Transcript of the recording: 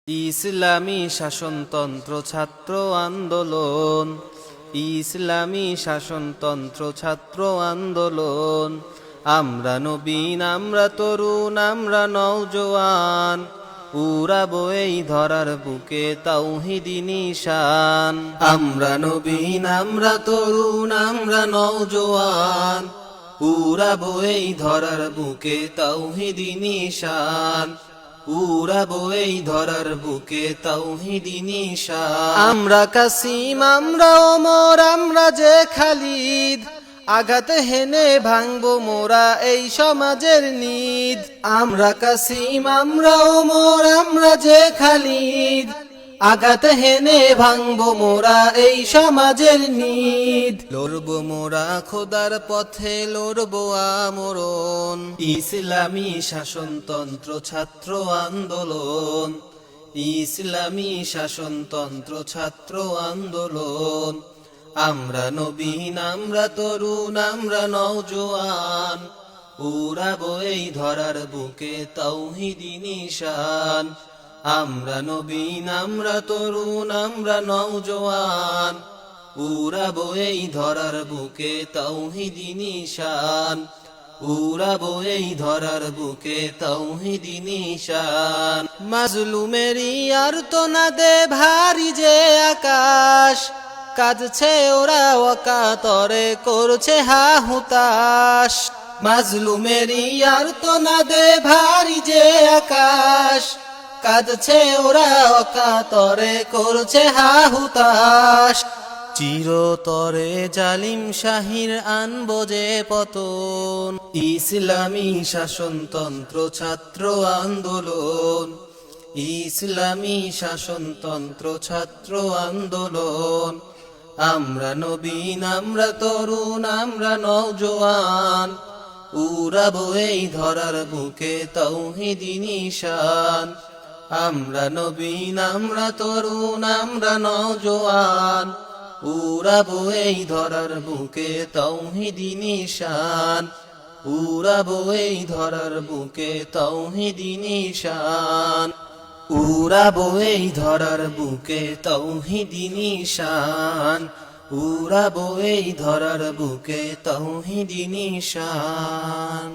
ইসলামী শাসনতন্ত্র ছাত্র আন্দোলন, ইসলামী শাসনতন্ত্র ছাত্র আন্দোলন। আমরা নবীন, আমরা তরুণ, আমরা নওজোয়ান, উড়াবো এই ধরার বুকে তাওহীদি নিশান। আমরা নবীন, আমরা তরুণ, আমরা নওজোয়ান, উড়াবো এই ধরার বুকে তাওহীদি নিশান। উড়াবো এই ধরার বুকে তাওহীদি নিশান। আমরা কাসিম, আমরা ওমর, আমরা যে খালিদ, আঘাত হেনে ভাঙবো মোরা এই সমাজের নিদ। আমরা কাসিম, আমরা ওমর, আমরা যে খালিদ, আঘাত হেনে ভাঙবো মোরা এই সমাজের নিদ। লড়বো মোরা খোদার পথে, লড়বো আমরণ। ইসলামী শাসনতন্ত্র ছাত্র আন্দোলন, ইসলামী শাসনতন্ত্র ছাত্র আন্দোলন। আমরা নবীন, আমরা তরুণ, আমরা নওজোয়ান, উড়াবো এই ধরার বুকে তাওহীদি নিশান। আমরা নবীন, আমরা তরুণ, আমরা নওজোয়ান, উড়াবো এই ধরার বুকে তাওহীদি নিশান। উড়াবো এই ধরার বুকে তাওহীদি নিশান। মাজলুমেরই আর্তনাদে ভারী যে আকাশ, কাঁদছে ওরা অকাতরে, করছে হাহুতাশ। মাজলুমেরই আর্তনাদে ভারী যে আকাশ, কাঁদছে ওরা অকাতরে, করছে হাহুতাশ। চিরতরে জালিম শাহির আনবো যে পতন। ইসলামী শাসনতন্ত্র ছাত্র আন্দোলন, ইসলামী শাসনতন্ত্র ছাত্র আন্দোলন। আমরা নবীন, আমরা তরুণ, আমরা নওজোয়ান, উড়াবো এই ধরার বুকে তাওহীদি নিশান। আমরা নবীন, আমরা তরুণ, আমরা নওজোয়ান, উড়াবো এই ধরার বুকে তাওহীদি নিশান। উড়াবো এই ধরার বুকে তাওহীদি নিশান। উড়াবো এই ধরার বুকে তাওহীদি নিশান। উড়াবো এই ধরার বুকে তাওহীদি নিশান।